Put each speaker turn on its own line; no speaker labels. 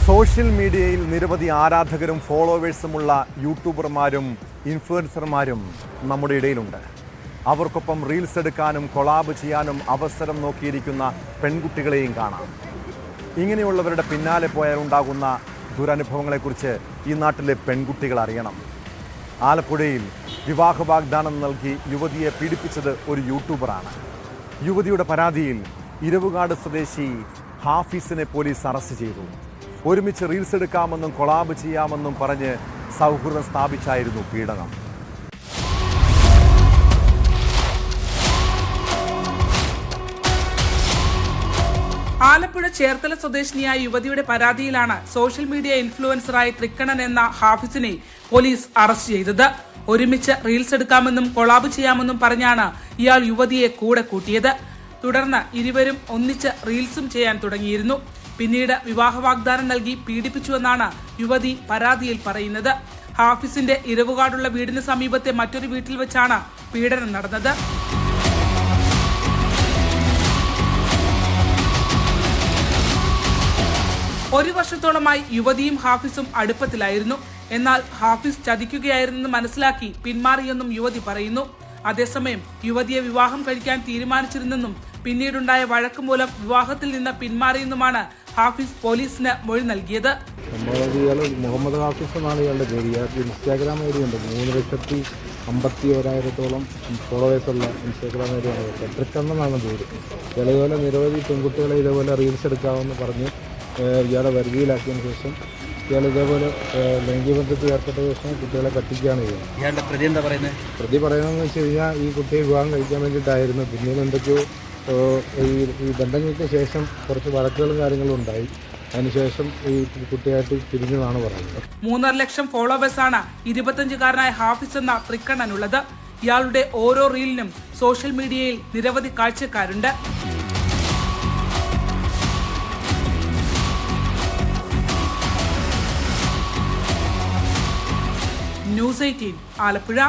Social മീഡിയയിൽ നിരവധി ആരാധകരും ഫോളോവേഴ്സുമുള്ള യൂട്യൂബർമാരും ഇൻഫ്ലുവൻസർമാരും നമ്മുടെ ഇടയിലുണ്ട്. അവർക്കൊപ്പം റീൽസ് എടുക്കാനും കൊളാബ് ചെയ്യാനും അവസരം നോക്കിയിരിക്കുന്ന പെൺകുട്ടികളെയും കാണാം. ഇങ്ങനെയുള്ളവരുടെ പിന്നാലെ പോയാൽ ഉണ്ടാകുന്ന ദുരനുഭവങ്ങളെക്കുറിച്ച് ഈ നാട്ടിലെ പെൺകുട്ടികൾ അറിയണം. ആലപ്പുഴയിൽ വിവാഹ വാഗ്ദാനം നൽകി യുവതിയെ പീഡിപ്പിച്ചത് ഒരു യൂട്യൂബറാണ്. യുവതിയുടെ പരാതിയിൽ ഇരവുകാട് സ്വദേശി ഹാഫിസിനെ പോലീസ് അറസ്റ്റ് ചെയ്തു. ഒരുമിച്ച് റീൽസ് എടുക്കാമെന്നും കൊളാബ് ചെയ്യാമെന്നും പറഞ്ഞ് സൗഹൃദം സ്ഥാപിച്ചായിരുന്നു പീഡനം.
ആലപ്പുഴ ചേർത്തല സ്വദേശിനിയായ യുവതിയുടെ പരാതിയിലാണ് സോഷ്യൽ മീഡിയ ഇൻഫ്ലുവൻസറായ തൃക്കണ്ണൻ എന്ന ഹാഫിസിനെ പോലീസ് അറസ്റ്റ് ചെയ്തത്. ഒരുമിച്ച് റീൽസ് എടുക്കാമെന്നും കൊളാബ് ചെയ്യാമെന്നും പറഞ്ഞാണ് ഇയാൾ യുവതിയെ കൂടെ കൂട്ടിയത്. തുടർന്ന് ഇരുവരും ഒന്നിച്ച് റീൽസും ചെയ്യാൻ തുടങ്ങിയിരുന്നു. പിന്നീട് വിവാഹ വാഗ്ദാനം നൽകി പീഡിപ്പിച്ചുവെന്നാണ് യുവതി പരാതിയിൽ പറയുന്നത്. ഹാഫിസിന്റെ ഇരവുകാടുള്ള വീടിന് സമീപത്തെ മറ്റൊരു വീട്ടിൽ വെച്ചാണ് പീഡനം നടന്നത്. ഒരു വർഷത്തോളമായി യുവതിയും ഹാഫിസും അടുപ്പത്തിലായിരുന്നു. എന്നാൽ ഹാഫിസ് ചതിക്കുകയായിരുന്നെന്ന് മനസ്സിലാക്കി പിന്മാറിയെന്നും യുവതി പറയുന്നു. അതേസമയം യുവതിയെ വിവാഹം കഴിക്കാൻ തീരുമാനിച്ചിരുന്നെന്നും പിന്നീടുണ്ടായ വഴക്ക് മൂലം വിവാഹത്തിൽ നിന്ന് പിന്മാറിയെന്നുമാണ് ഹാഫിസ് പോലീസിന് മൊഴി നൽകിയത്.
മുഹമ്മദ് ഹാഫിസ് എന്നാണ് ഇയാളുടെ പേര്. ഇയാൾക്ക് ഇൻസ്റ്റാഗ്രാം ഐ ഡി ഉണ്ട്. 3,51,000 ഫോളോവേഴ്സുള്ള ഇൻസ്റ്റാഗ്രാം ഐ ഡി ആണ്. തൃക്കണ്ണെന്നാണ് പേര്. ഇതുപോലെ നിരവധി പെൺകുട്ടികളെ ഇതേപോലെ റീൽസ് എടുക്കാമെന്ന് പറഞ്ഞ് ഇയാളെ വരുതിയിലാക്കിയതിനു ശേഷം ഇയാൾ ഇതേപോലെ ലൈംഗികബന്ധത്തിൽ ഏർപ്പെട്ട ശേഷം കുട്ടികളെ കത്തിക്കുകയാണ് ചെയ്യുന്നത്.
ഇയാളുടെ പ്രതി എന്താ പറയുന്നത്?
പ്രതി പറയുന്നതെന്ന് വെച്ച് കഴിഞ്ഞാൽ ഈ കുട്ടിയെ വിവാഹം കഴിക്കാൻ വേണ്ടിയിട്ടായിരുന്നു. പിന്നീട് എന്തൊക്കെയോ ഈ ബന്ധങ്ങൾക്ക് ശേഷം കുറച്ച് വഴക്കുകളും കാര്യങ്ങളും ഉണ്ടായി. അതിനുശേഷം ഈ കുട്ടിയായിട്ട് പിരിഞ്ഞതാണ് പറയുന്നത്.
3.5 ലക്ഷം ഫോളോവേഴ്സാണ് 25-കാരനായ ഹാഫിസ് എന്ന തൃക്കണ്ണനുള്ളത്. ഇയാളുടെ ഓരോ റീലിനും സോഷ്യൽ മീഡിയയിൽ നിരവധി കാഴ്ചക്കാരുണ്ട്. ന്യൂസ് 18 ആലപ്പുഴ.